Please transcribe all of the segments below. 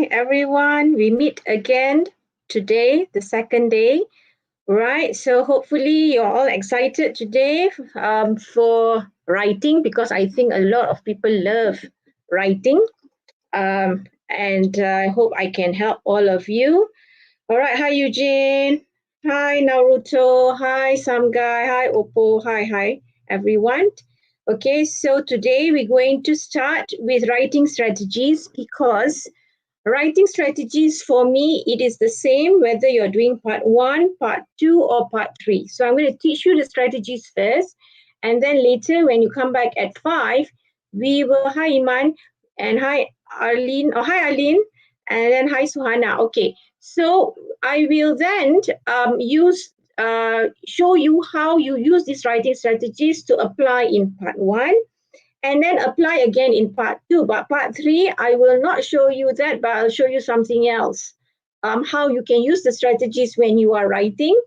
Hi, everyone. We meet again today, the second day, right? So hopefully you're all excited today for writing because I think a lot of people love writing. And I hope I can help all of you. All right. Hi, Eugene. Hi, Naruto. Hi, some guy. Hi, Oppo. Hi, everyone. Okay, so today we're going to start with writing strategies because writing strategies for me, it is the same whether you're doing part 1, part 2, or part 3. So I'm going to teach you the strategies first. And then later, when you come back at 5, we will, hi Iman, and hi Arlene, or hi Arlene, and then hi Suhana. Okay, so I will then show you how you use these writing strategies to apply in part 1 and then apply again in part 2. But part 3, I will not show you that, but I'll show you something else. How you can use the strategies when you are writing.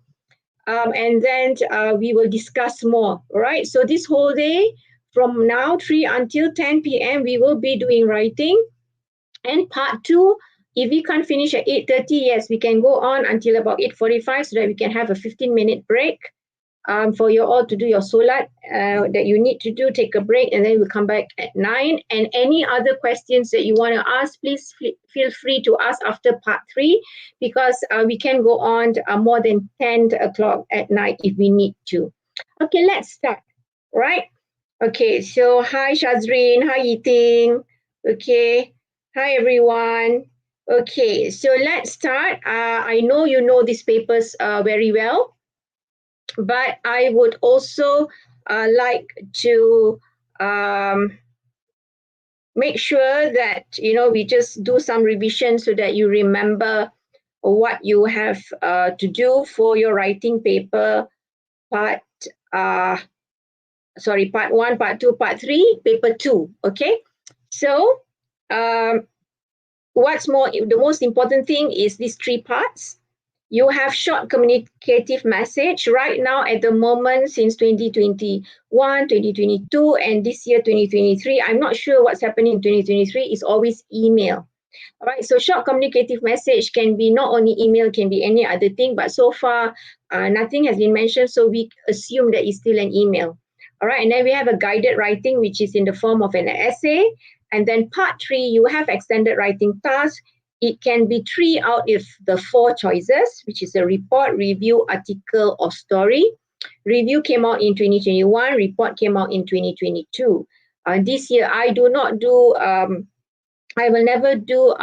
And then we will discuss more, all right? So this whole day, from now 3 until 10 p.m., we will be doing writing. And part 2, if we can't finish at 8:30, yes, we can go on until about 8:45 so that we can have a 15-minute break. For you all to do your solat that you need to do, take a break, and then we'll come back at 9. And any other questions that you want to ask, please feel free to ask after part 3 because we can go on more than 10 o'clock at night if we need to. Okay, let's start, right? Okay, so hi Shazrin, hi Yiting. Okay, hi everyone. Okay, so let's start. I know you know these papers very well, but I would also like to make sure that we just do some revision so that you remember what you have to do for your writing paper part 1, part 2, part 3, paper 2. Okay, so the most important thing is these 3 parts. You have short communicative message right now at the moment since 2021, 2022, and this year 2023. I'm not sure what's happening in 2023. It's always email. All right, so short communicative message can be not only email, can be any other thing, but so far nothing has been mentioned, so we assume that it's still an email. All right, and then we have a guided writing, which is in the form of an essay. And then part 3, you have extended writing task. It can be 3 out of the 4 choices, which is a report, review, article, or story. Review came out in 2021. Report came out in 2022. This year, I do not do. I will never do.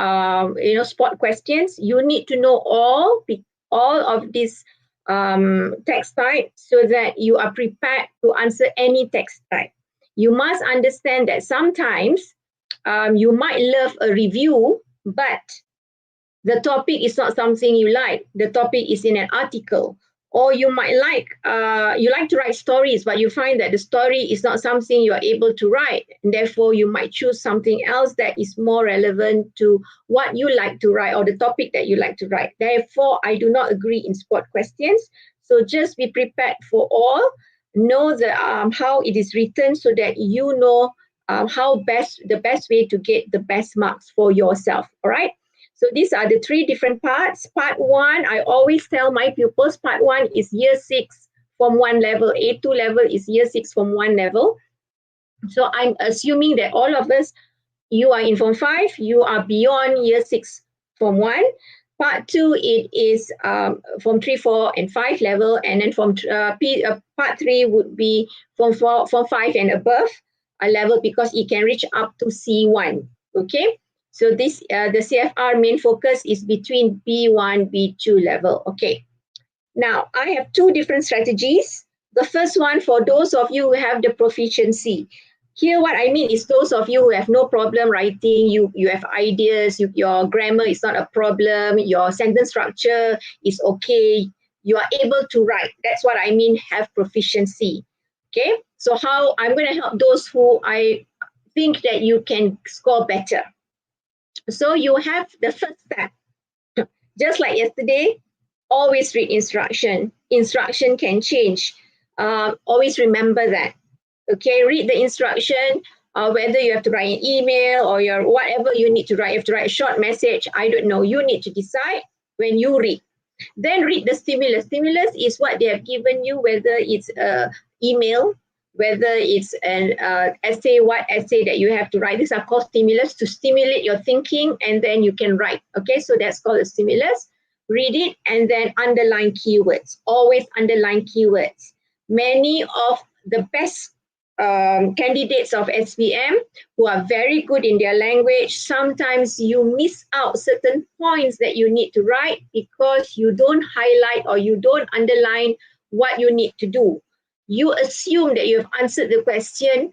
Spot questions. You need to know all of these text type so that you are prepared to answer any text type. You must understand that sometimes you might love a review, but the topic is not something you like. The topic is in an article. Or you might you like to write stories, but you find that the story is not something you are able to write. And therefore, you might choose something else that is more relevant to what you like to write or the topic that you like to write. Therefore, I do not agree in spot questions. So just be prepared for all. Know how it is written so that you know the best way to get the best marks for yourself. All right. So these are the 3 different parts. Part 1, I always tell my pupils, part 1 is year 6 Form 1 level. A2 level is year 6 Form 1 level. So I'm assuming that all of us, you are in Form 5, you are beyond year 6 Form 1. Part 2, it is Form 3, 4, and 5 level. And then part 3 would be Form 4, Form 5 and above a level because it can reach up to C1. Okay. So the CFR main focus is between B1, B2 level. Okay. Now, I have 2 different strategies. The first one, for those of you who have the proficiency. Here, what I mean is those of you who have no problem writing, you have ideas, your grammar is not a problem, your sentence structure is okay, you are able to write. That's what I mean, have proficiency. Okay. So how I'm going to help those who I think that you can score better. So you have the first step. Just like yesterday, always read instruction. Instruction can change. Always remember that. Okay, read the instruction. whether you have to write an email or your whatever you need to write. You have to write a short message. I don't know. You need to decide when you read. Then read the stimulus. Stimulus is what they have given you, whether it's a email, whether it's an essay, what essay that you have to write. These are called stimulus to stimulate your thinking, and then you can write. Okay, so that's called a stimulus. Read it and then underline keywords. Always underline keywords. Many of the best candidates of SPM who are very good in their language, sometimes you miss out certain points that you need to write because you don't highlight or you don't underline what you need to do. You assume that you have answered the question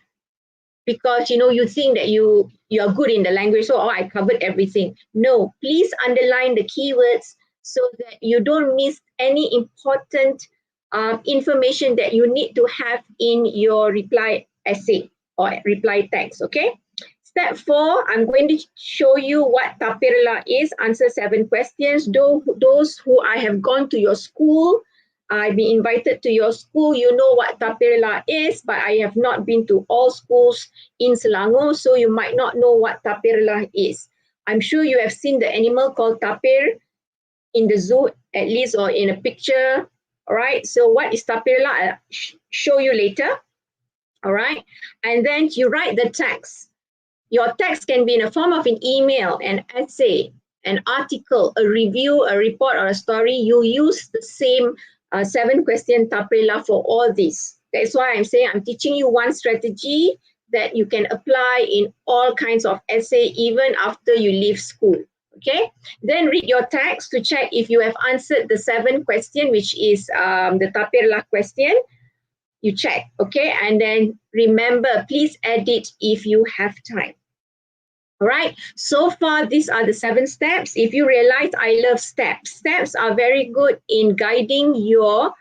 because you think that you are good in the language, so I covered everything. No, please underline the keywords so that you don't miss any important information that you need to have in your reply essay or reply text. Okay. Step 4, I'm going to show you what TAPIRA is. Answer 7 questions. Those who I have gone to your school, I've been invited to your school, you know what TAPIRA is, but I have not been to all schools in Selangor, so you might not know what TAPIRA is. I'm sure you have seen the animal called tapir in the zoo, at least, or in a picture. All right, so what is TAPIRA? I'll show you later. All right, and then you write the text. Your text can be in a form of an email, an essay, an article, a review, a report, or a story. You use the same 7-question TAPIRA for all this. That's why I'm saying I'm teaching you one strategy that you can apply in all kinds of essay, even after you leave school. Okay, then read your text to check if you have answered the 7 question, which is the TAPIRA question. You check, okay, and then remember, please edit if you have time. All right, so far these are the 7 steps. If you realize, I love steps. Steps are very good in guiding your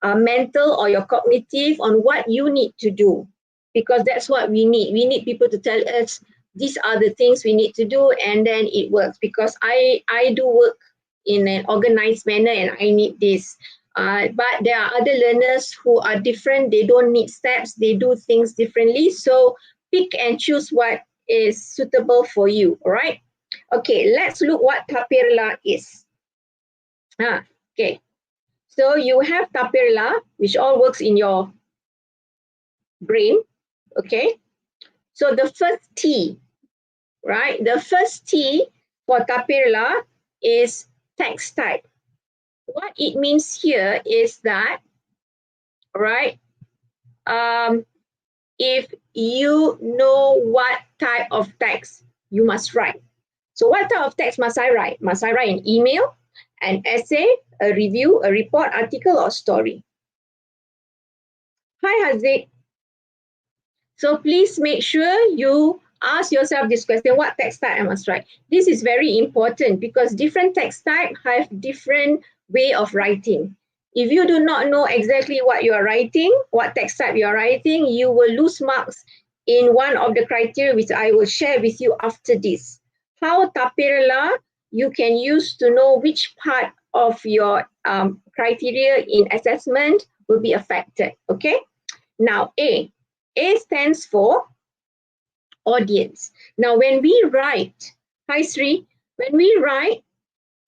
mental or your cognitive on what you need to do, because that's what we need. We need people to tell us these are the things we need to do, and then it works. Because I do work in an organized manner, and I need this. But there are other learners who are different. They don't need steps. They do things differently. So pick and choose what is suitable for you. All right. Okay, let's look what TAPIRA is. Okay. So you have TAPIRA, which all works in your brain. Okay. So the first T, right? The first T for TAPIRA is text type. What it means here is that, right, if you know what type of text you must write. So what type of text must I write? Must I write an email, an essay, a review, a report, article, or story? Hi, Haziq. So please make sure you ask yourself this question, what text type I must write? This is very important because different text type have different way of writing. If you do not know exactly what you are writing, what text type you are writing, you will lose marks in one of the criteria which I will share with you after this. How TAPIRA you can use to know which part of your criteria in assessment will be affected. Okay. Now A stands for audience. Now when we write, hi Sri, when we write,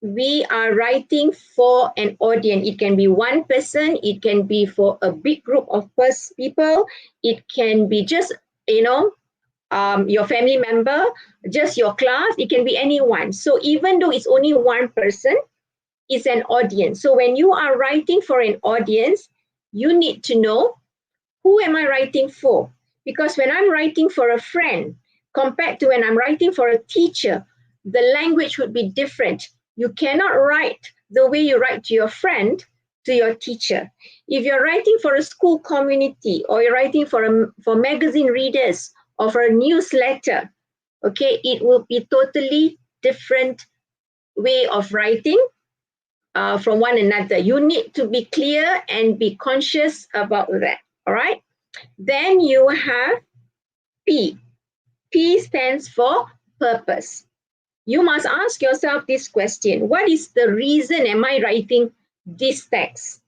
we are writing for an audience. It can be one person, it can be for a big group of people, it can be just, your family member, just your class, it can be anyone. So even though it's only one person, it's an audience. So when you are writing for an audience, you need to know, who am I writing for? Because when I'm writing for a friend, compared to when I'm writing for a teacher, the language would be different. You cannot write the way you write to your friend to your teacher. If you're writing for a school community, or you're writing for magazine readers, or for a newsletter, okay, it will be totally different way of writing from one another. You need to be clear and be conscious about that. All right. Then you have P. P stands for purpose. You must ask yourself this question. What is the reason am I writing this text?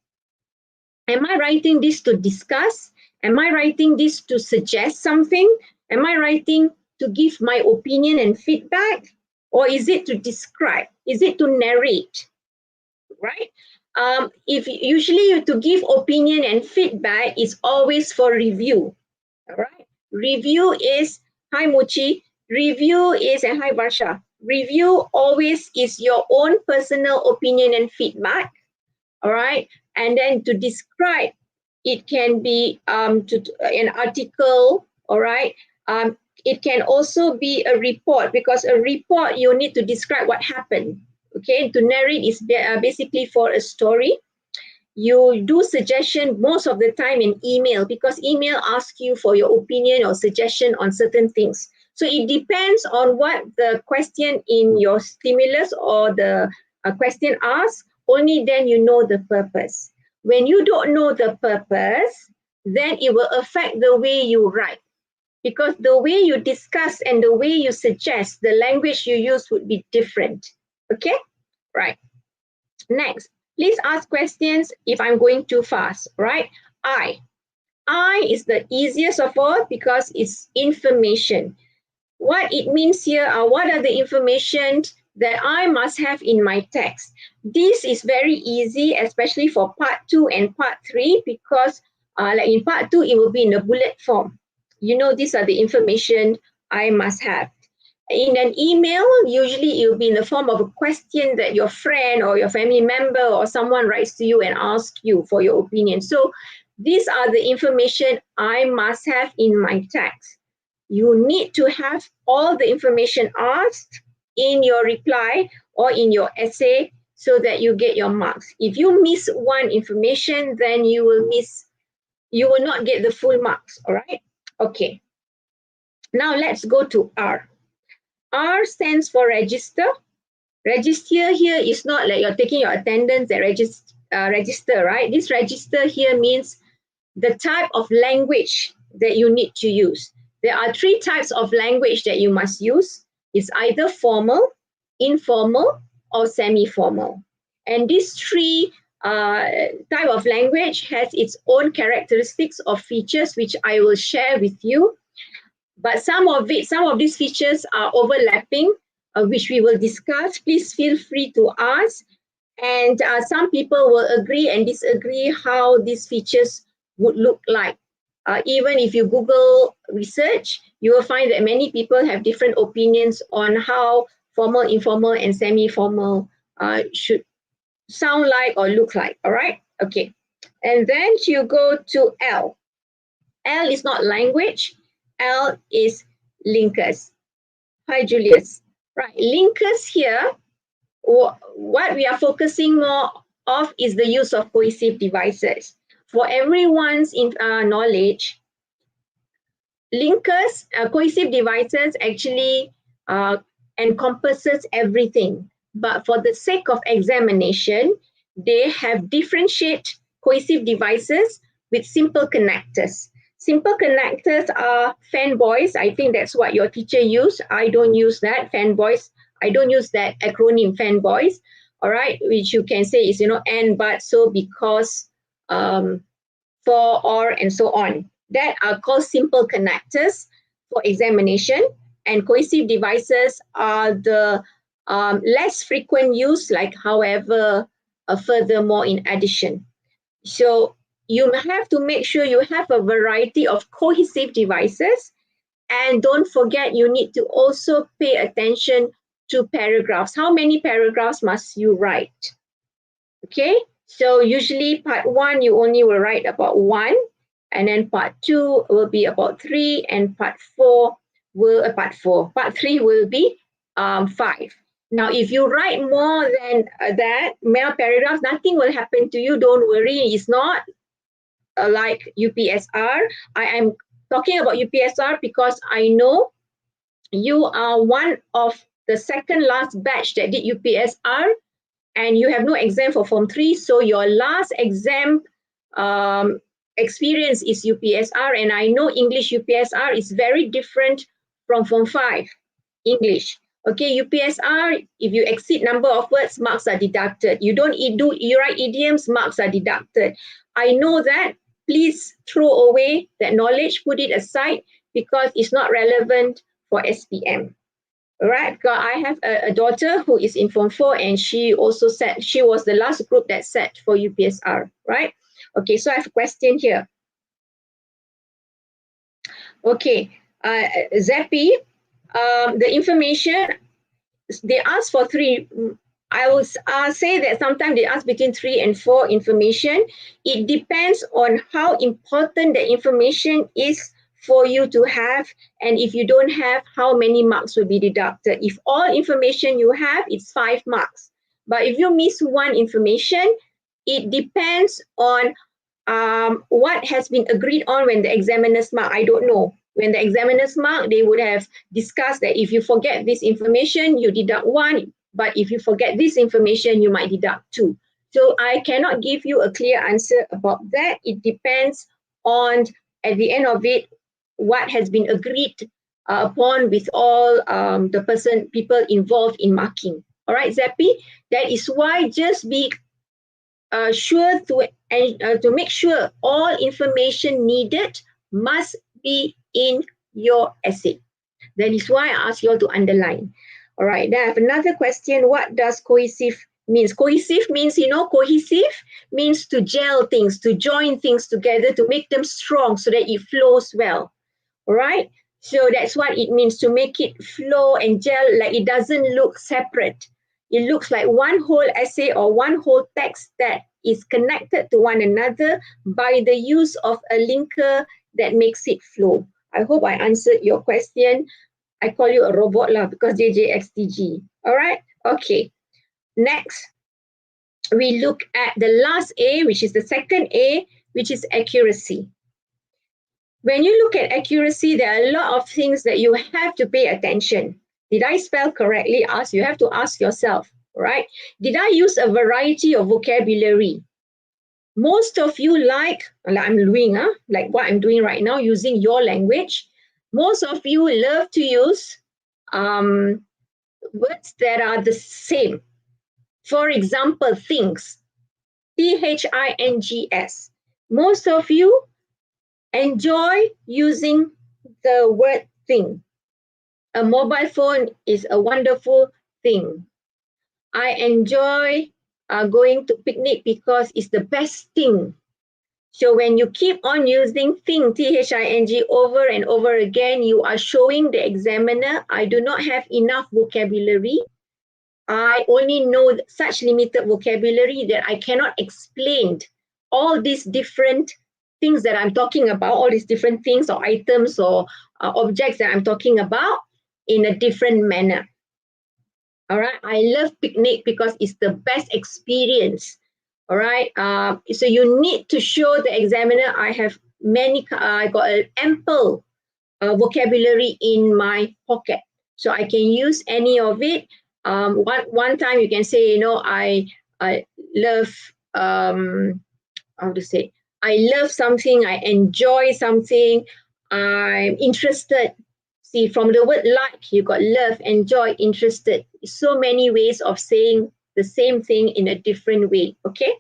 Am I writing this to discuss? Am I writing this to suggest something? Am I writing to give my opinion and feedback? Or is it to describe? Is it to narrate? Right? If usually to give opinion and feedback is always for review. All right. Review is, hi Mochi. Review is, and hi Varsha. Review always is your own personal opinion and feedback. All right. And then to describe, it can be an article. All right. It can also be a report, because a report you need to describe what happened. Okay. To narrate is basically for a story. You do suggestion most of the time in email, because email asks you for your opinion or suggestion on certain things. So it depends on what the question in your stimulus or the question asks. Only then you know the purpose. When you don't know the purpose, then it will affect the way you write, because the way you discuss and the way you suggest, the language you use would be different. Okay, right. Next, please ask questions if I'm going too fast, right? I is the easiest of all because it's information. What it means here are what are the information that I must have in my text. This is very easy, especially for part 2 and part 3, because like in part 2, it will be in a bullet form. You know, these are the information I must have. In an email, usually it will be in the form of a question that your friend or your family member or someone writes to you and asks you for your opinion. So these are the information I must have in my text. You need to have all the information asked in your reply or in your essay so that you get your marks. If you miss one information, then you will not get the full marks, all right? Okay. Now let's go to R. R stands for register. Register here is not like you're taking your attendance at register, right? This register here means the type of language that you need to use. There are 3 types of language that you must use. It's either formal, informal, or semi-formal. And these 3 type of language has its own characteristics or features, which I will share with you. But some of these features are overlapping, which we will discuss. Please feel free to ask. And some people will agree and disagree how these features would look like. Even if you Google research, you will find that many people have different opinions on how formal, informal, and semi-formal should sound like or look like. All right? Okay. And then you go to L. L is not language. L is linkers. Hi, Julius. Right, linkers here, what we are focusing more of is the use of cohesive devices. For everyone's knowledge, linkers, cohesive devices actually encompasses everything. But for the sake of examination, they have differentiate cohesive devices with simple connectors. Simple connectors are fanboys. I think that's what your teacher used. I don't use that, fanboys. I don't use that acronym fanboys, all right, which you can say is, and, but, so, because, for, or, and so on. That are called simple connectors for examination, and cohesive devices are the less frequent use, like however, furthermore, in addition. So you have to make sure you have a variety of cohesive devices, and don't forget you need to also pay attention to paragraphs. How many paragraphs must you write? Okay, so usually part 1 you only will write about 1, and then part 2 will be about 3, and part 3 will be 5. Now, if you write more than more paragraphs, nothing will happen to you. Don't worry, it's not like UPSR. I am talking about UPSR because I know you are one of the second last batch that did UPSR, and you have no exam for Form 3, so your last exam experience is UPSR, and I know English UPSR is very different from Form 5 English. Okay, UPSR, if you exceed number of words, marks are deducted. You write idioms, marks are deducted. I know that. Please throw away that knowledge, put it aside. because it's not relevant for SPM. All right, because I have a daughter who is in Form 4 and she also said she was the last group that sat for UPSR, right? Okay, so I have a question here. Okay, Zappy, the information, they ask for 3. I will say that sometimes they ask between 3 and 4 information. It depends on how important the information is for you to have, and if you don't have, how many marks will be deducted. If all information you have, it's 5 marks. But if you miss one information, it depends on what has been agreed on when the examiners mark. I don't know. When the examiners mark, they would have discussed that if you forget this information, you deduct 1. But if you forget this information, you might deduct 2. So I cannot give you a clear answer about that. It depends on, at the end of it, what has been agreed upon with all the people involved in marking. All right, Zappy? That is why just be sure to make sure all information needed must be in your essay. That is why I ask you all to underline. All right, then I have another question. What does cohesive means? Cohesive means, cohesive means to gel things, to join things together, to make them strong so that it flows well. All right, so that's what it means, to make it flow and gel, like it doesn't look separate. It looks like one whole essay or one whole text that is connected to one another by the use of a linker that makes it flow. I hope I answered your question. I call you a robot lah because JJXTG. All right, okay. Next, we look at the last A, which is the second A, which is accuracy. When you look at accuracy, there are a lot of things that you have to pay attention. Did I spell correctly? You have to ask yourself, right? Did I use a variety of vocabulary? Most of you like I'm doing, like what I'm doing right now, using your language. Most of you love to use words that are the same. For example, things, THINGS. Most of you enjoy using the word thing. A mobile phone is a wonderful thing. I enjoy going to picnic because it's the best thing. So when you keep on using thing, THING, over and over again, you are showing the examiner, I do not have enough vocabulary. I only know such limited vocabulary that I cannot explain all these different things that I'm talking about, all these different things or items or objects that I'm talking about in a different manner. All right, I love picnic because it's the best experience. All right, so you need to show the examiner I have I got an ample vocabulary in my pocket, so I can use any of it. One time you can say, I love how to say, I love something, I enjoy something, I'm interested. See, from the word like, you got love, enjoy, interested. So many ways of saying the same thing in a different way. Okay.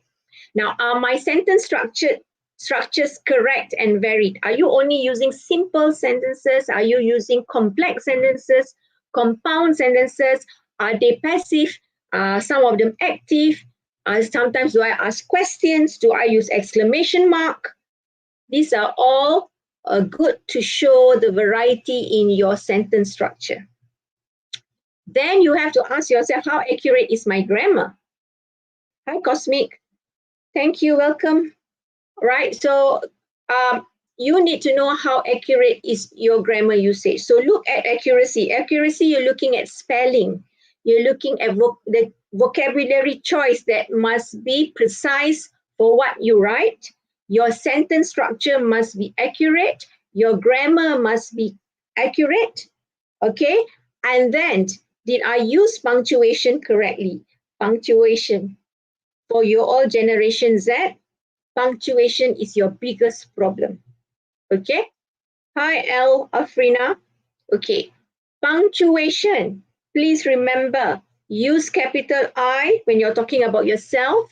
Now, are my sentence structures correct and varied? Are you only using simple sentences? Are you using complex sentences, compound sentences? Are they passive? Some of them active? Sometimes do I ask questions? Do I use exclamation mark? These are all good to show the variety in your sentence structure. Then you have to ask yourself, how accurate is my grammar? Hi, Cosmic. Thank you, welcome. All right, so you need to know how accurate is your grammar usage. So look at accuracy. Accuracy, you're looking at spelling. You're looking at the vocabulary choice that must be precise for what you write. Your sentence structure must be accurate. Your grammar must be accurate. Okay, and then did I use punctuation correctly? Punctuation. For your all Generation Z, punctuation is your biggest problem. Okay. Hi, Afrina. Okay. Punctuation. Please remember, use capital I when you're talking about yourself.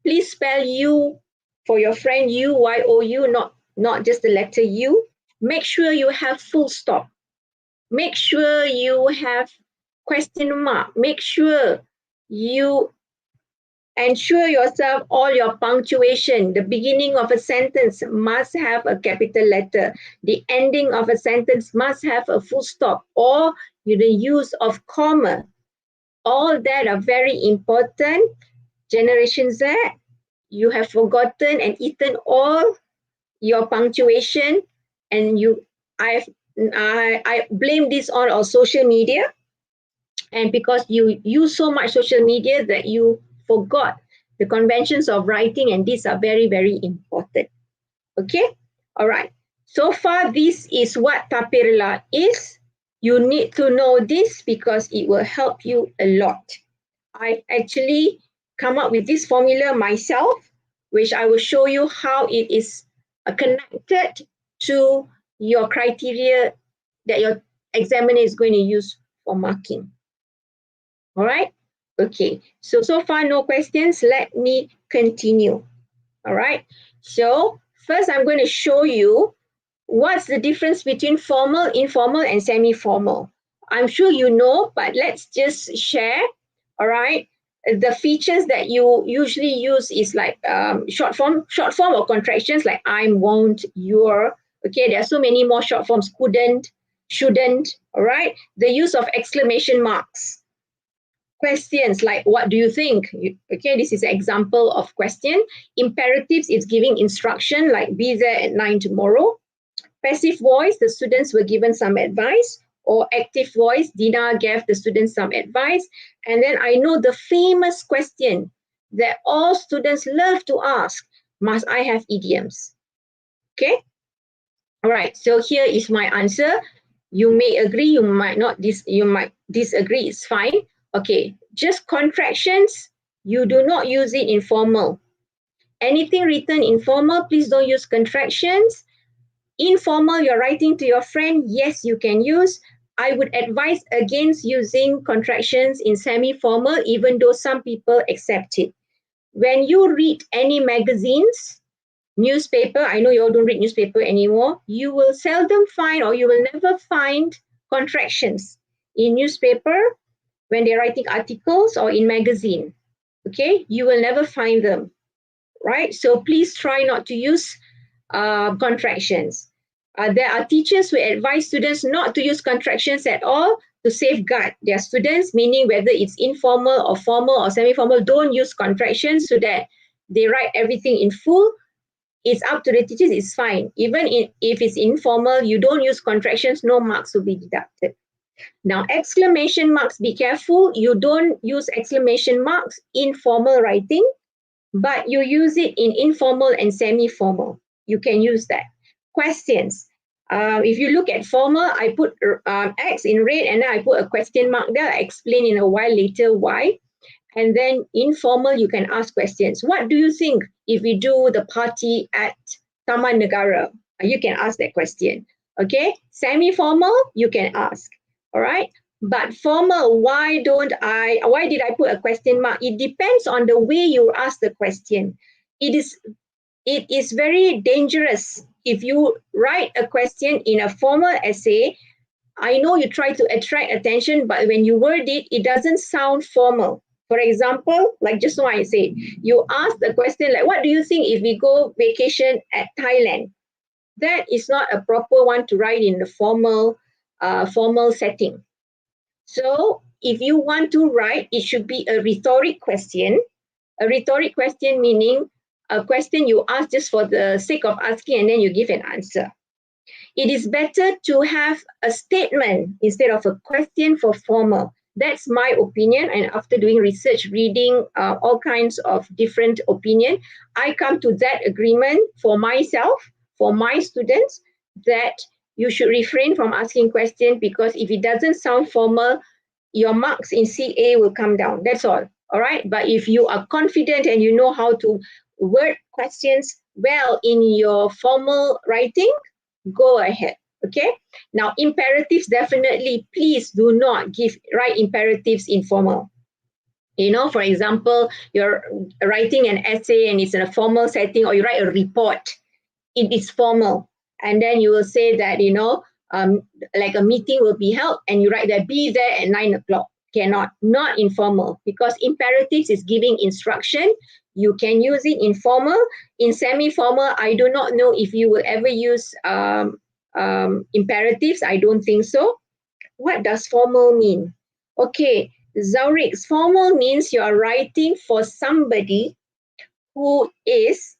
Please spell you for your friend, U-Y-O-U, not just the letter U. make sure you have full stop. Make sure you have question mark. Make sure you ensure yourself all your punctuation. The beginning of a sentence must have a capital letter. The ending of a sentence must have a full stop or the use of comma. All that are very important. Generation Z, you have forgotten and eaten all your punctuation, and I blame this on our social media, and because you use so much social media that you forgot the conventions of writing, and these are very, very important. Okay, all right. So far, this is what TAPIRA is. You need to know this because it will help you a lot. I actually come up with this formula myself, which I will show you how it is connected to your criteria that your examiner is going to use for marking. All right? Okay. So far, no questions. Let me continue. All right. So first, I'm going to show you what's the difference between formal, informal, and semi-formal. I'm sure you know, but let's just share. All right. The features that you usually use is like short form or contractions like I'm, won't, you're. Okay, there are so many more short forms, couldn't, shouldn't. All right. The use of exclamation marks. Questions like what do you think? Okay, this is an example of question. Imperatives is giving instruction like be there at 9 tomorrow. Passive voice, the students were given some advice. Or active voice, Dina gave the students some advice. And then I know the famous question that all students love to ask, must I have idioms? Okay, all right, so here is my answer. You may agree, you might not, you might disagree, it's fine. Okay, just contractions, you do not use it in formal. Anything written in formal, please don't use contractions. Informal, you're writing to your friend, yes, you can use. I would advise against using contractions in semi-formal, even though some people accept it. When you read any magazines, newspaper, I know you all don't read newspaper anymore, you will seldom find or you will never find contractions in newspaper when they're writing articles or in magazine. Okay, you will never find them, right? So please try not to use contractions. There are teachers who advise students not to use contractions at all to safeguard their students, meaning whether it's informal or formal or semi-formal, don't use contractions so that they write everything in full. It's up to the teachers, it's fine. Even if it's informal, you don't use contractions, no marks will be deducted. Now, exclamation marks, be careful. You don't use exclamation marks in formal writing, but you use it in informal and semi-formal. You can use that. Questions. If you look at formal, I put X in red and then I put a question mark there. I explain in a while later why. And then informal, you can ask questions. What do you think if we do the party at Taman Negara? You can ask that question. Okay. Semi-formal, you can ask. All right. But formal, why did I put a question mark? It depends on the way you ask the question. It is very dangerous if you write a question in a formal essay. I know you try to attract attention, but when you word it, it doesn't sound formal. For example, like just now I said, you ask the question like, what do you think if we go vacation at Thailand? That is not a proper one to write in the formal setting. So if you want to write, it should be a rhetoric question. A rhetoric question meaning a question you ask just for the sake of asking and then you give an answer. It is better to have a statement instead of a question for formal. That's my opinion. And after doing research, reading all kinds of different opinion, I come to that agreement for myself, for my students, that you should refrain from asking questions because if it doesn't sound formal, your marks in CA will come down. That's all. All right. But if you are confident and you know how to word questions well in your formal writing, go ahead. Okay. Now, imperatives, definitely, please do not write imperatives in formal. You know, for example, you're writing an essay and it's in a formal setting, or you write a report, it is formal. And then you will say that, like a meeting will be held, and you write that be there at 9 o'clock. Cannot, not informal, because imperatives is giving instruction. You can use it informal. In semi-formal, I do not know if you will ever use imperatives. I don't think so. What does formal mean? Okay, Zaurix, formal means you are writing for somebody who is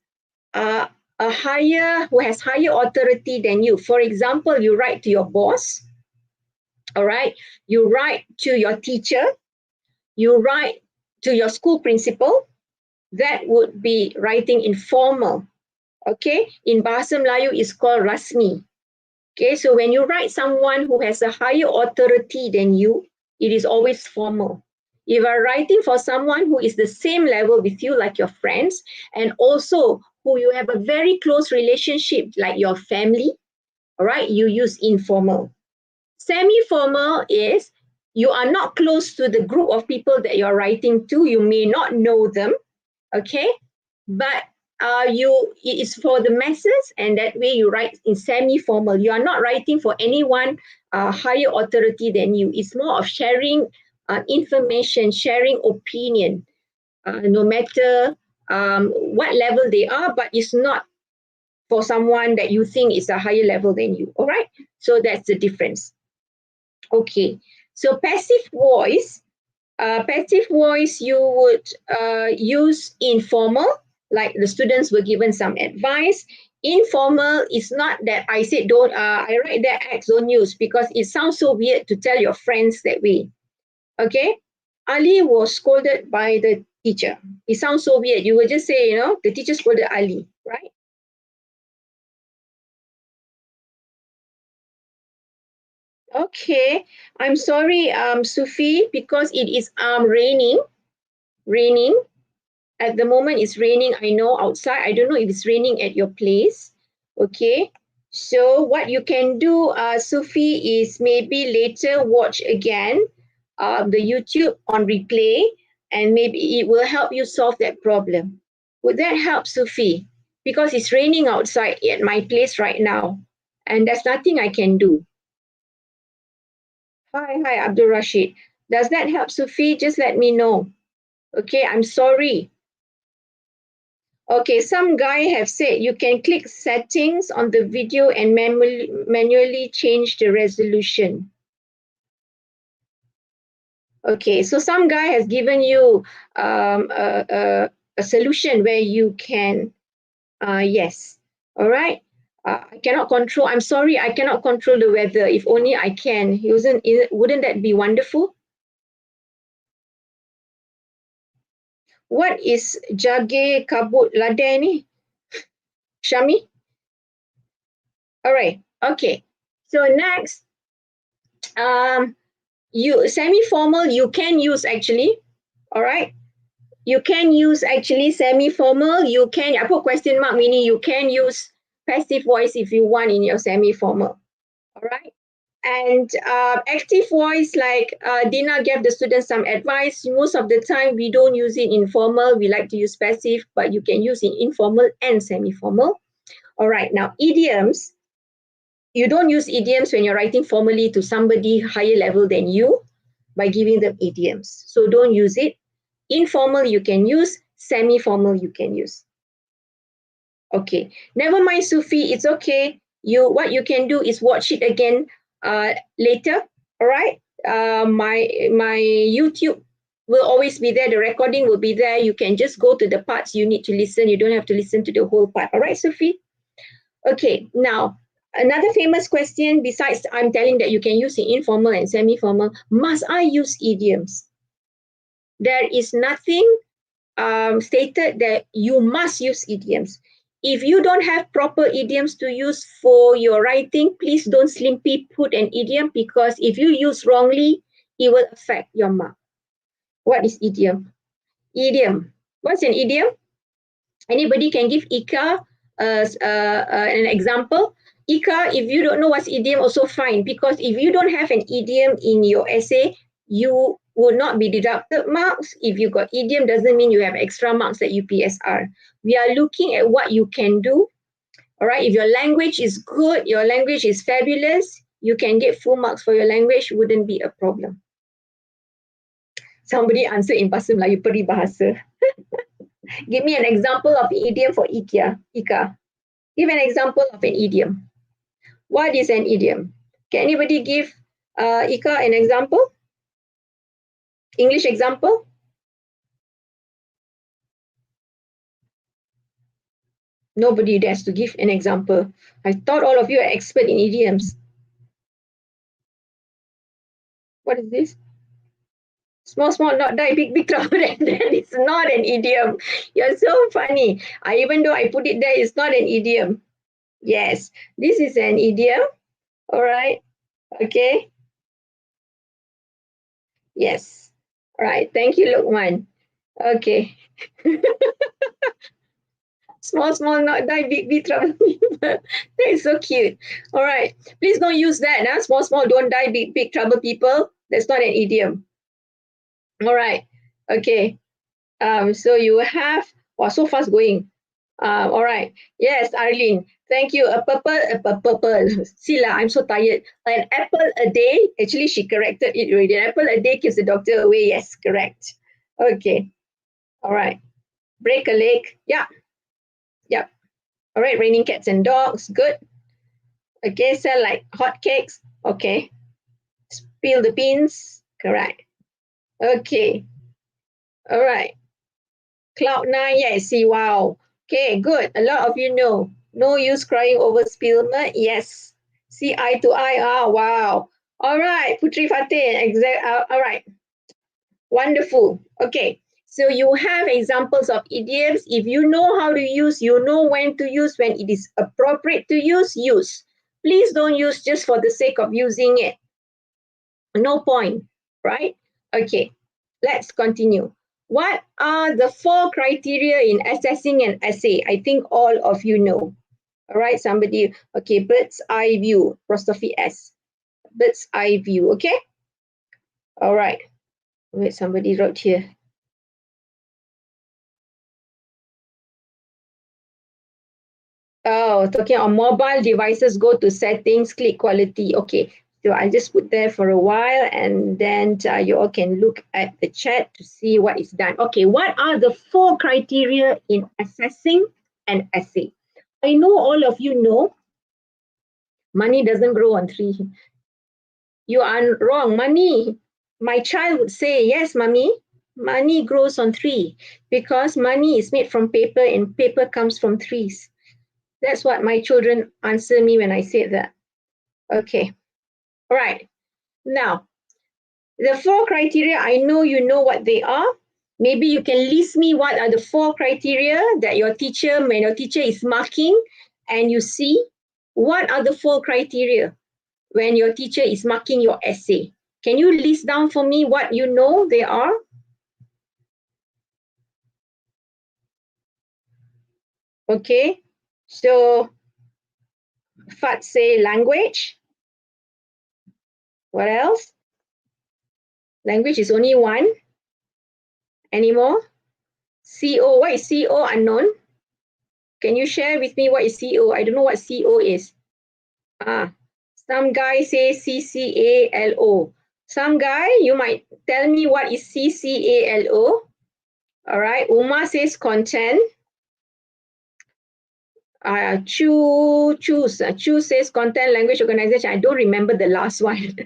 uh, who has higher authority than you. For example, you write to your boss, all right? You write to your teacher, you write to your school principal. That would be writing informal, okay? In Bahasa Melayu, it's called rasmi. Okay, so when you write someone who has a higher authority than you, it is always formal. If you are writing for someone who is the same level with you, like your friends, and also who you have a very close relationship, like your family, all right, you use informal. Semi-formal is you are not close to the group of people that you're writing to. You may not know them, okay? But it is for the masses, and that way you write in semi-formal. You are not writing for anyone higher authority than you. It's more of sharing information, sharing opinion, no matter what level they are, but it's not for someone that you think is a higher level than you. All right, so that's the difference. Okay, so passive voice you would use informal, like the students were given some advice. Informal is not that I said don't, I write that X don't use, because it sounds so weird to tell your friends that way. Okay, Ali was scolded by the teacher. It sounds so weird. You will just say, the teacher scolded Ali, right? Okay, I'm sorry, Sufi, because it is raining. At the moment, it's raining. I know outside. I don't know if it's raining at your place. Okay. So what you can do, Sufi, is maybe later watch again the YouTube on replay, and maybe it will help you solve that problem. Would that help, Sufi? Because it's raining outside at my place right now, and there's nothing I can do. Hi, Abdul Rashid. Does that help, Sufi? Just let me know. Okay, I'm sorry. Okay, some guy have said you can click settings on the video and manually change the resolution. Okay, so some guy has given you a solution where you can, yes, all right. I cannot control, I'm sorry, I cannot control the weather. If only I can. Wouldn't that be wonderful? What is jage kabut ladai ni? Shami? All right, okay. So next, you semi-formal you can use actually, all right? You can use actually semi-formal. You can, I put question mark, meaning you can use passive voice if you want in your semi-formal, all right? And active voice, like Dina gave the students some advice. Most of the time, we don't use it in formal. We like to use passive, but you can use it informal and semi-formal. All right, now idioms. You don't use idioms when you're writing formally to somebody higher level than you by giving them idioms. So don't use it. Informal you can use, semi-formal you can use. Okay, never mind, Sufi, it's okay. What you can do is watch it again later. All right. My YouTube will always be there. The recording will be there. You can just go to the parts you need to listen. You don't have to listen to the whole part. All right, Sufi? Okay, now another famous question, besides I'm telling that you can use the informal and semi-formal, must I use idioms? There is nothing stated that you must use idioms. If you don't have proper idioms to use for your writing, please don't simply put an idiom, because if you use wrongly, it will affect your mark. What is idiom? Idiom. What's an idiom? Anybody can give Ika an example? Ika, if you don't know what's idiom, also fine, because if you don't have an idiom in your essay, you will not be deducted marks. If you got idiom, doesn't mean you have extra marks at UPSR. We are looking at what you can do All right, if your language is good, your language is fabulous, you can get full marks for your language, wouldn't be a problem. Somebody answer in bahasa Melayu peribahasa. Give me an example of idiom for IKEA. Ika. Give an example of an idiom. What is an idiom? Can anybody give Ika an example? English example? Nobody dares to give an example. I thought all of you are expert in idioms. What is this? Small, small, not die, big, big trouble. That is not an idiom. You're so funny. Even though I put it there, it's not an idiom. Yes, this is an idiom. All right. Okay. Yes. All right. Thank you, Lukman. Okay. Small, small, not die, big, big trouble. That is so cute. All right. Please don't use that. Nah? Small, small, don't die, big, big trouble, people. That's not an idiom. All right. Okay. So you have, wow, so fast going. All right. Yes, Arlene. Thank you. A purple. Sila, I'm so tired. An apple a day. Actually, she corrected it already. An apple a day keeps the doctor away. Yes, correct. Okay. All right. Break a leg. Yeah. Yeah. All right. Raining cats and dogs. Good. Okay. Sell like hotcakes. Okay. Spill the beans. Correct. Okay. All right. Cloud9, yes, see, wow. Okay, good. A lot of you know. No use crying over spilled milk. Yes. See eye to eye. Ah, wow. All right, Putri Fatin. All right. Wonderful. Okay. So you have examples of idioms. If you know how to use, you know when to use, when it is appropriate to use, use. Please don't use just for the sake of using it. No point, right? Okay, let's continue. What are the 4 criteria in assessing an essay? I think all of you know. All right, somebody, okay, bird's eye view, apostrophe S. Bird's eye view, okay? All right. Wait, somebody wrote here. Oh, talking on mobile devices, go to settings, click quality. Okay, so I'll just put there for a while and then you all can look at the chat to see what is done. Okay, what are the 4 criteria in assessing an essay? I know all of you know money doesn't grow on tree. You are wrong. Money, my child would say, yes, mommy, money grows on tree because money is made from paper and paper comes from trees. That's what my children answer me when I say that. Okay. All right. Now, the 4 criteria, I know you know what they are. Maybe you can list me what are the 4 criteria that your teacher, when your teacher is marking, and you see what are the 4 criteria when your teacher is marking your essay. Can you list down for me what you know they are? Okay. So, Fat say language. What else? Language is only one. Any more? CO, what is CO? Unknown. Can you share with me what is CO? I don't know what CO is. Some guy says CCALO. Some guy, you might tell me what is CCALO. All right. Uma says content. Chu says content, language, organization. I don't remember the last one.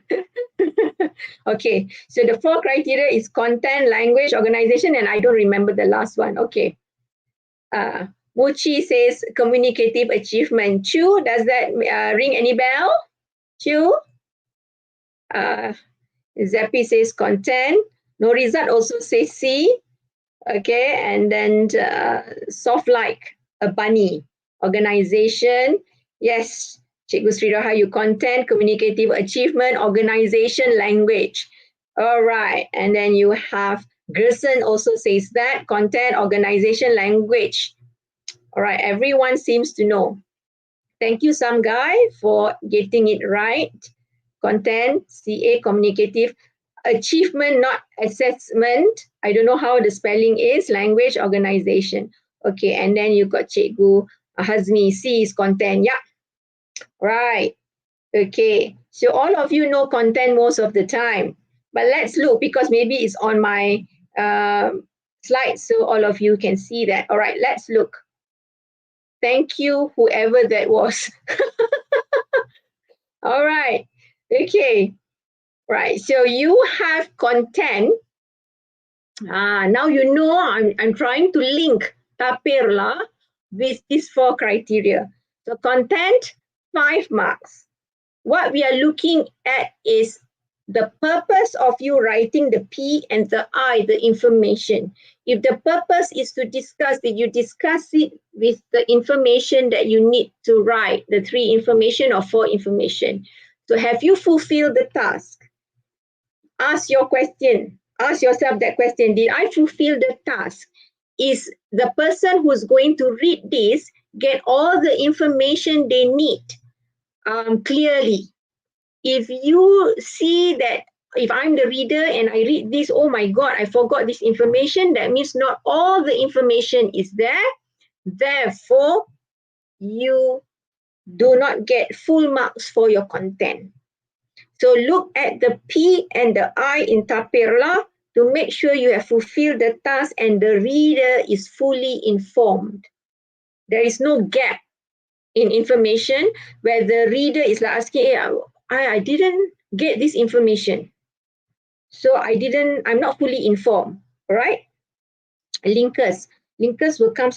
Okay. So the 4 criteria is content, language, organization, and I don't remember the last one. Okay. Muchi says communicative achievement. Chu, does that ring any bell? Chu? Zeppi says content. Norizat also says C. Okay, and then soft like a bunny. Organization. Yes, Cikgu Sri Rahayu, content, communicative achievement, organization, language. All right, and then you have Gerson also says that content, organization, language. All right, everyone seems to know. Thank you, some guy, for getting it right. Content, CA, communicative, achievement, not assessment. I don't know how the spelling is, language, organization. Okay, and then you got Cikgu Hazmi, C is content. Yeah, right. Okay. So all of you know content most of the time. But let's look because maybe it's on my slide so all of you can see that. All right, let's look. Thank you, whoever that was. All right. Okay. Right. So you have content. Now you know I'm trying to link TAPIRA with these 4 criteria. So content, 5 marks. What we are looking at is the purpose of you writing the P and the I, the information. If the purpose is to discuss it, you discuss it with the information that you need to write, the 3 information or 4 information. So have you fulfilled the task? Ask your question. Ask yourself that question. Did I fulfill the task? Is the person who's going to read this get all the information they need clearly? If you see that if I'm the reader and I read this, oh my God, I forgot this information, that means not all the information is there. Therefore, you do not get full marks for your content. So look at the P and the I in TAPIRA to make sure you have fulfilled the task and the reader is fully informed. There is no gap in information where the reader is like asking, hey, I didn't get this information. So I'm not fully informed, all right? Linkers. Linkers will come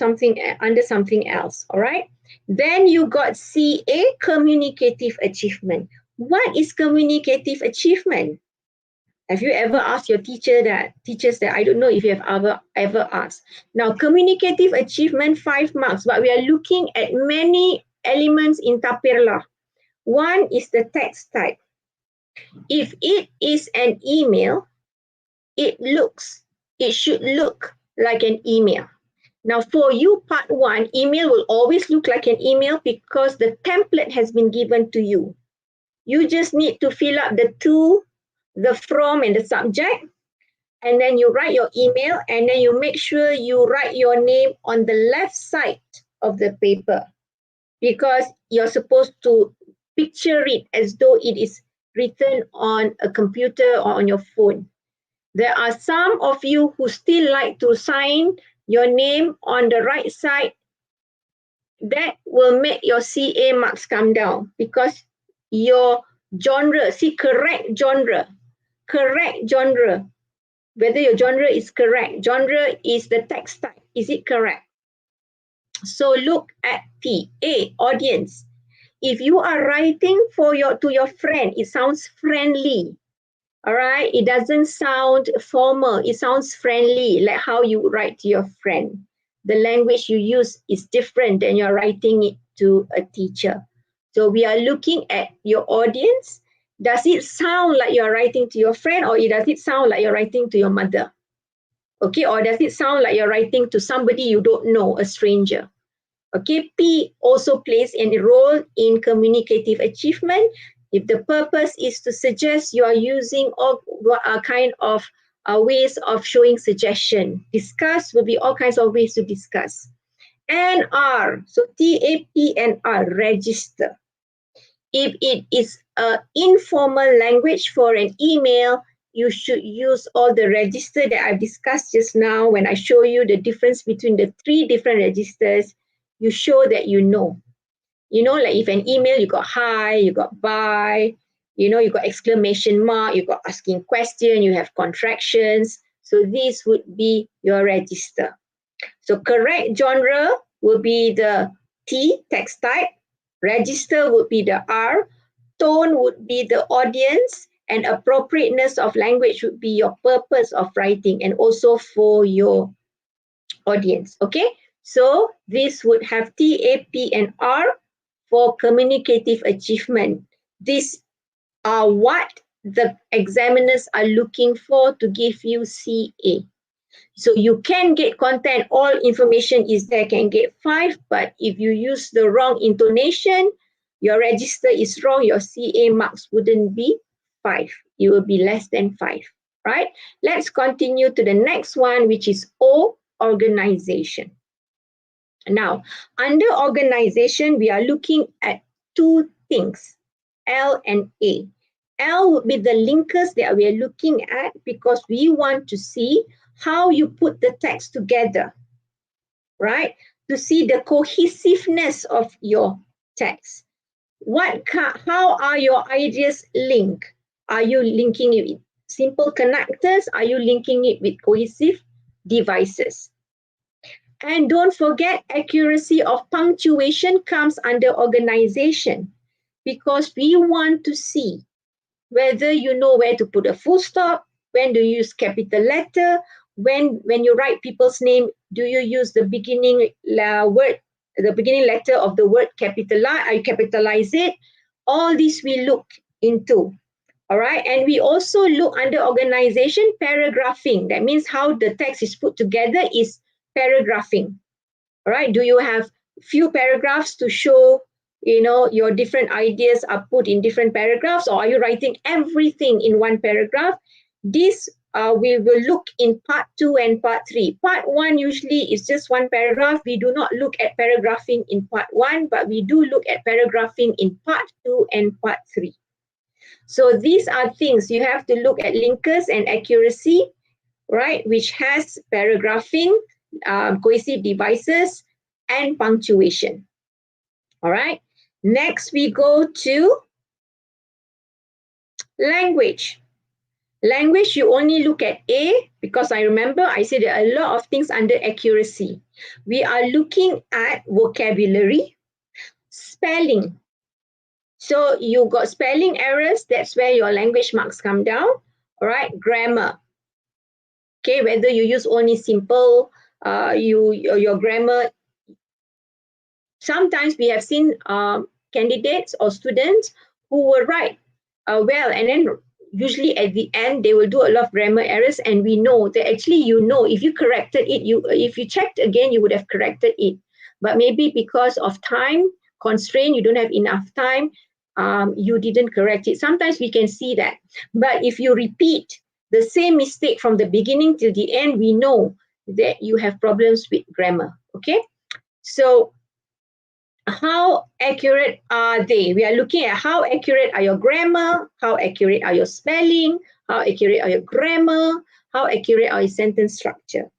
under something else, all right? Then you got CA, communicative achievement. What is communicative achievement? Have you ever asked your teachers that? I don't know if you have ever asked. Now, communicative achievement, 5 marks, but we are looking at many elements in TAPIRA. One is the text type. If it is an email, it should look like an email. Now, for you, part 1, email will always look like an email because the template has been given to you. You just need to fill up the to, the from, and the subject, and then you write your email, and then you make sure you write your name on the left side of the paper because you're supposed to picture it as though it is written on a computer or on your phone. There are some of you who still like to sign your name on the right side. That will make your CA marks come down because your genre, correct genre, whether your genre is correct. Genre is the text type. Is it correct? So look at P. A, audience. If you are writing to your friend, it sounds friendly. All right, it doesn't sound formal. It sounds friendly, like how you write to your friend. The language you use is different than you're writing it to a teacher. So we are looking at your audience. Does it sound like you're writing to your friend, or does it sound like you're writing to your mother? Okay, or does it sound like you're writing to somebody you don't know, a stranger? Okay, P also plays a role in communicative achievement. If the purpose is to suggest, you are using all kind of ways of showing suggestion. Discuss will be all kinds of ways to discuss. And R, so TAP and R, register. If it is an informal language for an email, you should use all the register that I've discussed just now when I show you the difference between the 3 different registers. You show that you know. You know, like if an email, you got hi, you got bye, you know, you got exclamation mark, you got asking question, you have contractions. So this would be your register. So correct genre will be the T, text type. Register would be the R. Tone would be the audience. And appropriateness of language would be your purpose of writing and also for your audience. Okay, so this would have T, A, P, and R for communicative achievement. These are what the examiners are looking for to give you CA. So you can get content, all information is there, can get 5, but if you use the wrong intonation, your register is wrong, your CA marks wouldn't be 5. It will be less than 5, right? Let's continue to the next one, which is O, organization. Now, under organization, we are looking at two things, L and A. L would be the linkers that we are looking at because we want to see how you put the text together, right? To see the cohesiveness of your text. How are your ideas linked? Are you linking it with simple connectors? Are you linking it with cohesive devices? And don't forget, accuracy of punctuation comes under organization because we want to see whether you know where to put a full stop, when do you use capital letter, when you write people's name, do you use the beginning word, the beginning letter of the word capitalize it? All this we look into. All right, and we also look under organization paragraphing. That means how the text is put together is paragraphing. All right, do you have few paragraphs to show, your different ideas are put in different paragraphs, or are you writing everything in one paragraph? This we will look in part 2 and part 3. Part 1 usually is just one paragraph. We do not look at paragraphing in part 1, but we do look at paragraphing in part 2 and part 3. So these are things you have to look at: linkers and accuracy, right, which has paragraphing, cohesive devices, and punctuation. All right. Next, we go to language. Language, you only look at A because I remember I said there are a lot of things under accuracy. We are looking at vocabulary, spelling. So you got spelling errors, that's where your language marks come down. All right, grammar. Okay, whether you use only simple, your grammar. Sometimes we have seen candidates or students who will write well, and then usually at the end they will do a lot of grammar errors, and we know that actually, if you corrected it, if you checked again, you would have corrected it. But maybe because of time constraint, you don't have enough time, you didn't correct it. Sometimes we can see that. But if you repeat the same mistake from the beginning till the end, we know that you have problems with grammar. Okay, so how accurate are they? We are looking at how accurate are your grammar, how accurate are your spelling, how accurate are your grammar, how accurate are your sentence structure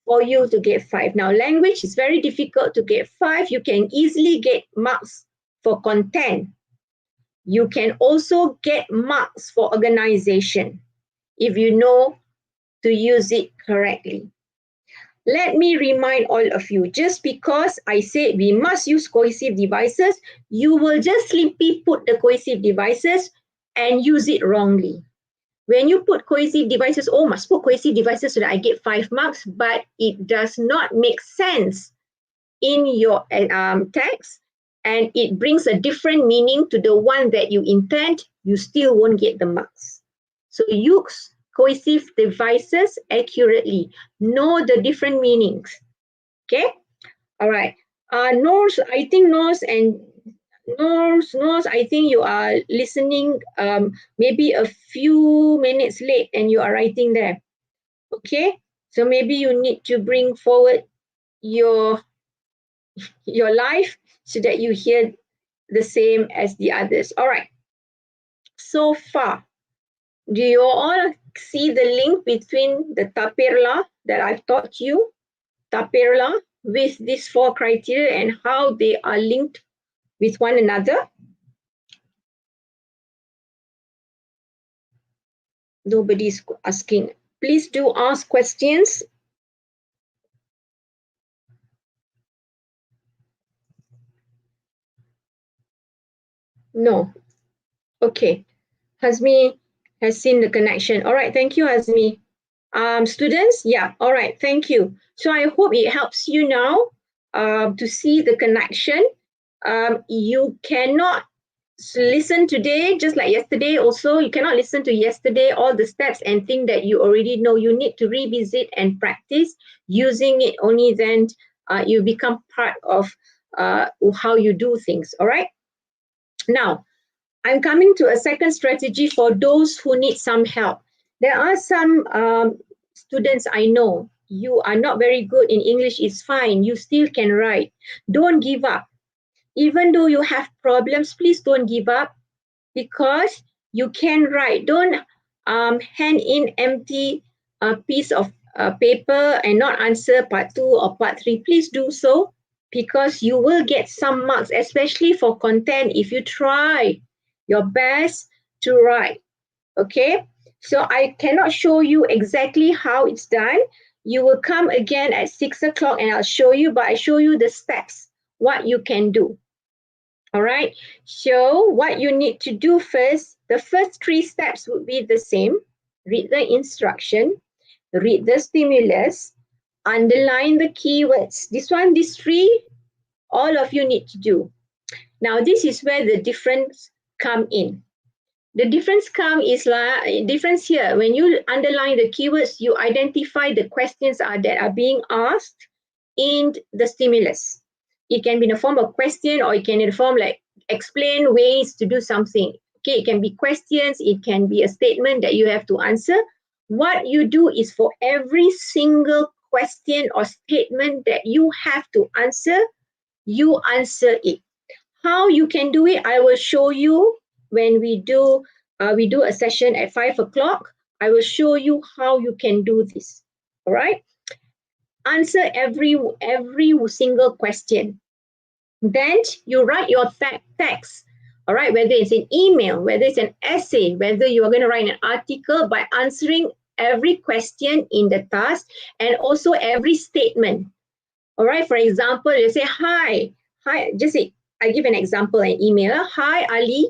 for you to get 5. Now, language is very difficult to get 5. You can easily get marks for content. You can also get marks for organization if you know to use it correctly. Let me remind all of you, just because I said we must use cohesive devices, you will just simply put the cohesive devices and use it wrongly. When you put cohesive devices, must put cohesive devices so that I get 5 marks, but it does not make sense in your text, and it brings a different meaning to the one that you intend, you still won't get the marks. So use cohesive devices accurately. Know the different meanings. Okay? All right. Nors, I think Nors, I think you are listening maybe a few minutes late and you are writing there. Okay? So maybe you need to bring forward your life so that you hear the same as the others. All right. So far, do you all see the link between the TAPIRA that I've taught you, TAPIRA, with these 4 criteria and how they are linked with one another? Nobody's asking. Please do ask questions. No. Okay. Hazmi has seen the connection. All right. Thank you, Hazmi. Students, yeah. All right. Thank you. So I hope it helps you now to see the connection. You cannot listen today just like yesterday. Also, you cannot listen to yesterday all the steps and think that you already know. You need to revisit and practice using it. Only then you become part of how you do things. All right. Now, I'm coming to a second strategy for those who need some help. There are some students I know you are not very good in English, it's fine. You still can write. Don't give up. Even though you have problems, please don't give up because you can write. Don't hand in empty piece of paper and not answer part 2 or part 3. Please do so because you will get some marks, especially for content if you try your best to write. Okay, so I cannot show you exactly how it's done. You will come again at 6 o'clock and I'll show you, but I show you the steps, what you can do. All right, so what you need to do first, the first 3 steps would be the same. Read the instruction, read the stimulus, underline the keywords. These 3, all of you need to do. Now, this is where the difference come in. The difference difference here. When you underline the keywords, you identify the questions that are being asked in the stimulus. It can be in the form of question or it can be in the form like explain ways to do something. Okay, it can be questions, it can be a statement that you have to answer. What you do is for every single question or statement that you have to answer, you answer it. How you can do it, I will show you when we do a session at 5 o'clock. I will show you how you can do this. All right. Answer every single question. Then you write your text. All right. Whether it's an email, whether it's an essay, whether you are going to write an article, by answering every question in the task and also every statement. All right. For example, you say hi. Just say, I give an example, an email. Hi, Ali.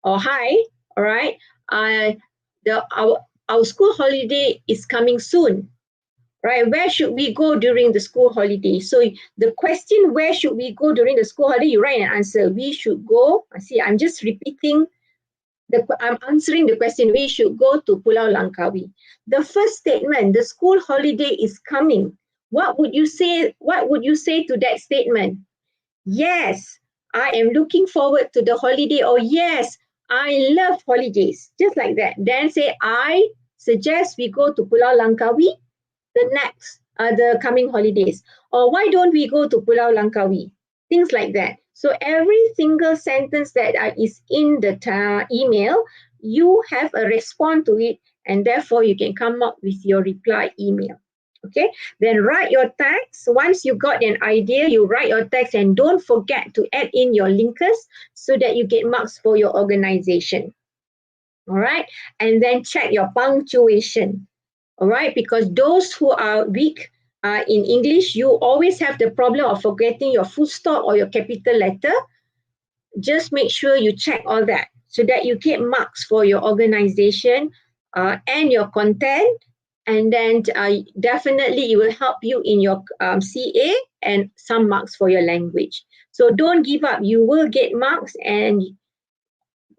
Or hi. All right. Our school holiday is coming soon. Right. Where should we go during the school holiday? So the question, where should we go during the school holiday? You write an answer. We should go. See, I'm just repeating. I'm answering the question. We should go to Pulau Langkawi. The first statement, the school holiday is coming. What would you say? What would you say to that statement? Yes, I am looking forward to the holiday. Or yes, I love holidays. Just like that. Then say, I suggest we go to Pulau Langkawi the coming holidays. Or why don't we go to Pulau Langkawi? Things like that. So every single sentence that is in the email, you have a response to it, and therefore you can come up with your reply email. Okay, then write your text. Once you got an idea, you write your text and don't forget to add in your linkers so that you get marks for your organization. All right, and then check your punctuation. All right, because those who are weak in English, you always have the problem of forgetting your full stop or your capital letter. Just make sure you check all that so that you get marks for your organization and your content. And then definitely it will help you in your CA and some marks for your language. So don't give up. You will get marks and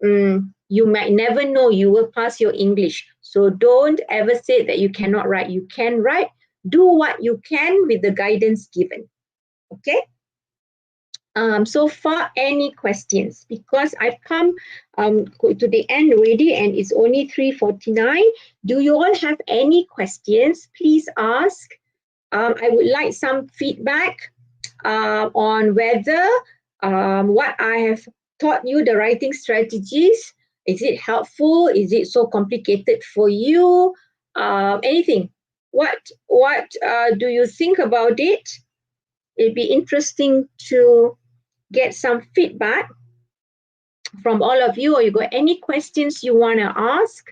you might never know you will pass your English. So don't ever say that you cannot write. You can write. Do what you can with the guidance given. Okay? So far, any questions? Because I've come to the end already and it's only 3:49. Do you all have any questions? Please ask. I would like some feedback on whether what I have taught you, the writing strategies, is it helpful? Is it so complicated for you? Anything. What do you think about it? It'd be interesting to get some feedback from all of you, or you got any questions you want to ask?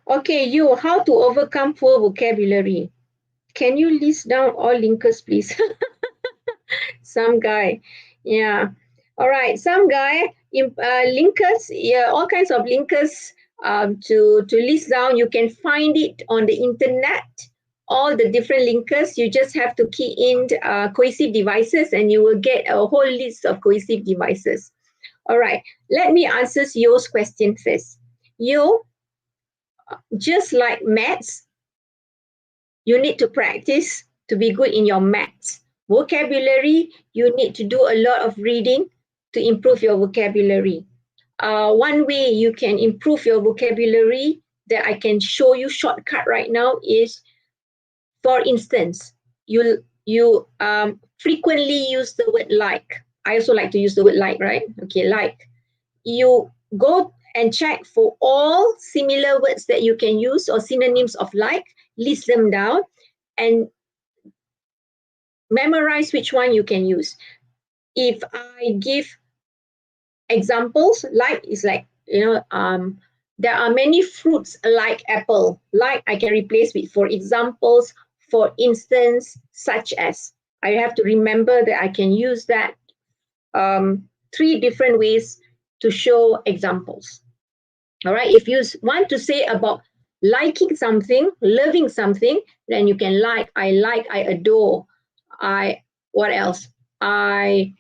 Okay, you, how to overcome poor vocabulary? Can you list down all linkers, please? Some guy, yeah. All right, some guy, linkers, yeah, all kinds of linkers to list down. You can find it on the internet, all the different linkers. You just have to key in cohesive devices and you will get a whole list of cohesive devices. All right, let me answer Yo's question first. Yo, just like maths, you need to practice to be good in your maths. Vocabulary, you need to do a lot of reading to improve your vocabulary. One way you can improve your vocabulary that I can show you shortcut right now is, for instance, you frequently use the word like. I also like to use the word like, right? Okay, like. You go and check for all similar words that you can use or synonyms of like, list them down, and memorize which one you can use. If I give examples, like is like, there are many fruits like apple. Like I can replace with for examples, for instance, such as. I have to remember that I can use that three different ways to show examples. All right. If you want to say about liking something, loving something, then you can like, I adore, what else? I,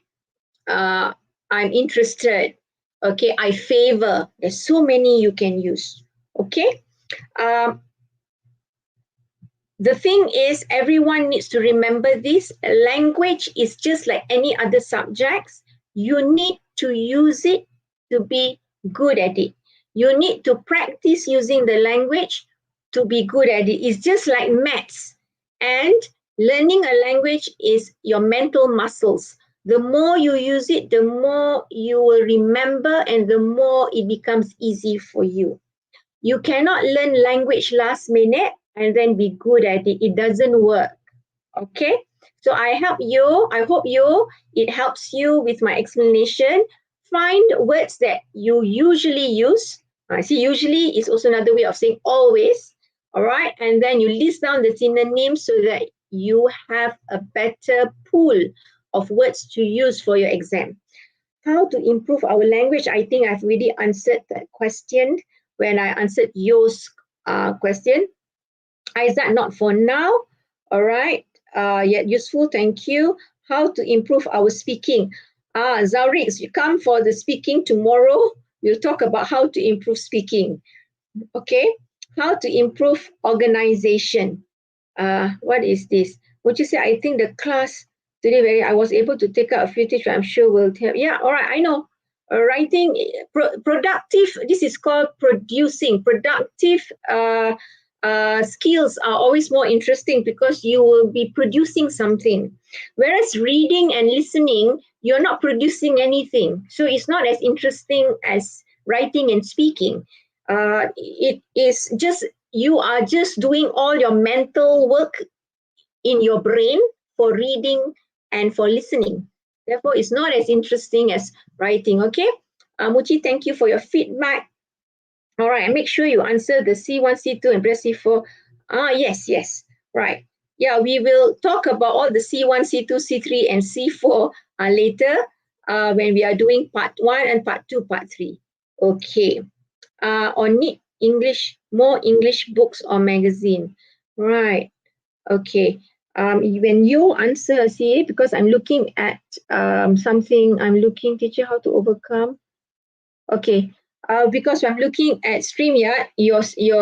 uh, I'm interested. Okay. I favor. There's so many you can use. Okay. Um, the thing is, everyone needs to remember this. Language is just like any other subjects. You need to use it to be good at it. You need to practice using the language to be good at it. It's just like maths. And learning a language is your mental muscles. The more you use it, the more you will remember and the more it becomes easy for you. You cannot learn language last minute and then be good at it. It doesn't work. Okay. So I hope it helps you with my explanation. Find words that you usually use. I see, usually is also another way of saying always. All right. And then you list down the synonyms so that you have a better pool of words to use for your exam. How to improve our language? I think I've already answered that question when I answered Yo's question. Isaac, not for now. All right. Yet useful. Thank you. How to improve our speaking? Zaurix, you come for the speaking tomorrow. We'll talk about how to improve speaking. Okay. How to improve organization? What is this? Would you say? I think the class today, I was able to take out a few tips. I'm sure will help. Yeah. All right. I know. Writing, productive. This is called producing. Productive skills are always more interesting because you will be producing something. Whereas reading and listening, you're not producing anything. So it's not as interesting as writing and speaking. It is just, you are just doing all your mental work in your brain for reading and for listening. Therefore, it's not as interesting as writing. Okay. Muchi, thank you for your feedback. All right, and make sure you answer the C1, C2, and press C4. Yes. Right. Yeah, we will talk about all the C1, C2, C3, and C4 later when we are doing part 1 and part 2, part 3. Okay. On need English, more English books or magazine. Right. Okay. When you answer, see, because I'm looking at something, I'm looking, teacher, how to overcome. Okay. Because I'm looking at StreamYard,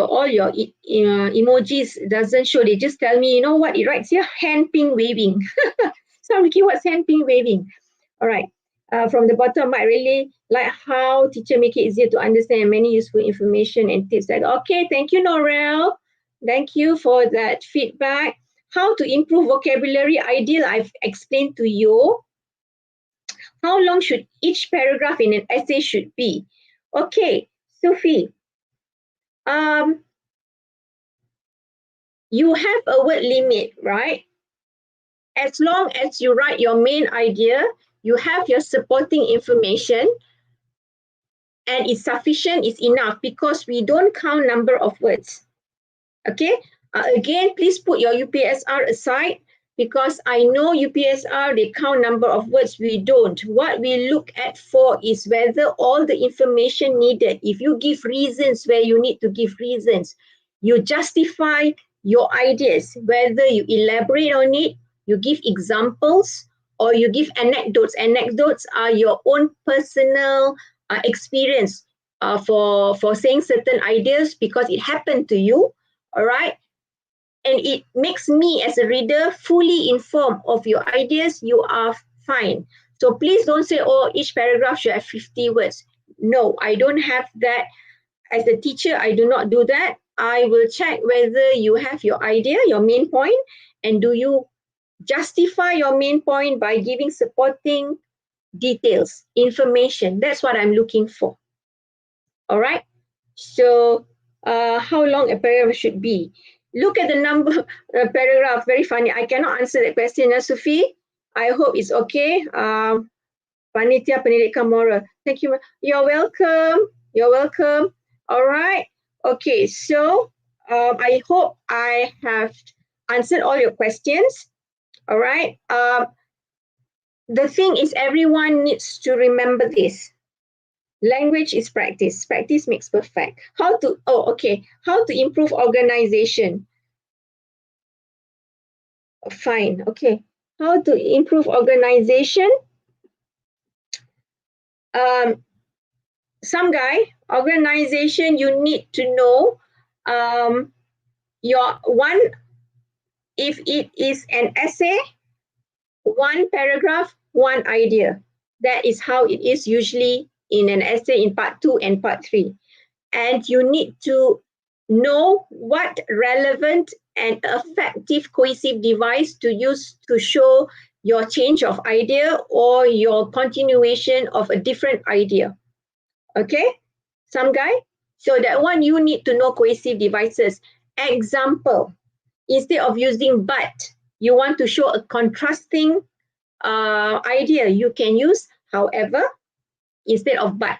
all your emojis doesn't show. They just tell me, you know what it writes here? Hand ping waving. So I'm looking, what's hand ping waving? All right. From the bottom, I really like how teacher make it easier to understand many useful information and tips. Like, okay, thank you, Norel. Thank you for that feedback. How to improve vocabulary? Ideal, I've explained to you. How long should each paragraph in an essay should be? Okay, Sophie, you have a word limit, right? As long as you write your main idea, you have your supporting information, and it's sufficient, it's enough, because we don't count number of words. Okay, again, please put your UPSR aside, because I know UPSR, they count number of words. We don't. What we look at for is whether all the information needed, if you give reasons where you need to give reasons, you justify your ideas, whether you elaborate on it, you give examples, or you give anecdotes. Anecdotes are your own personal experience for saying certain ideas because it happened to you. All right. and it makes me as a reader fully informed of your ideas, you are fine. So please don't say, oh, each paragraph should have 50 words. No, I don't have that. As a teacher, I do not do that. I will check whether you have your idea, your main point, and do you justify your main point by giving supporting details, information. That's what I'm looking for. All right. So how long a paragraph should be? Look at the number paragraph. Very funny. I cannot answer that question, Sufi. I hope it's okay. Panitia Pendidikan Moral. Thank you. You're welcome. You're welcome. All right. Okay. So I hope I have answered all your questions. All right. The thing is, everyone needs to remember this. Language is practice. Practice makes perfect. How to improve organization. Fine. Okay. How to improve organization? Some guy, organization, you need to know your one, if it is an essay, one paragraph, one idea. That is how it is usually in an essay in part 2 and part 3. And you need to know what relevant and effective cohesive device to use to show your change of idea or your continuation of a different idea. Okay, some guy. So that one, you need to know cohesive devices. Example, instead of using but, you want to show a contrasting idea, you can use however instead of but.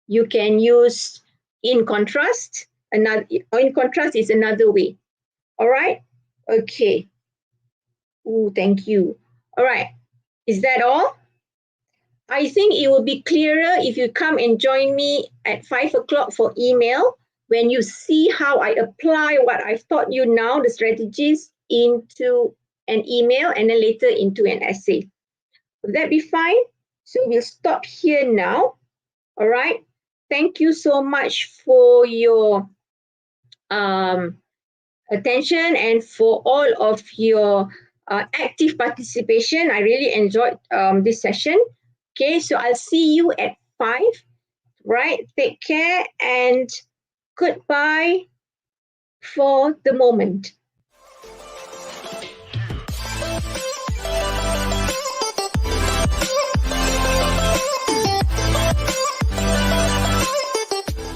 You can use in contrast. In contrast is another way. All right. Okay. Ooh, thank you. All right. Is that all? I think it will be clearer if you come and join me at 5 o'clock for email, when you see how I apply what I've taught you now, the strategies, into an email and then later into an essay. Will that be fine? So we'll stop here now. All right. Thank you so much for your attention and for all of your active participation. I really enjoyed this session. Okay, so I'll see you at 5. Right. Take care and goodbye for the moment.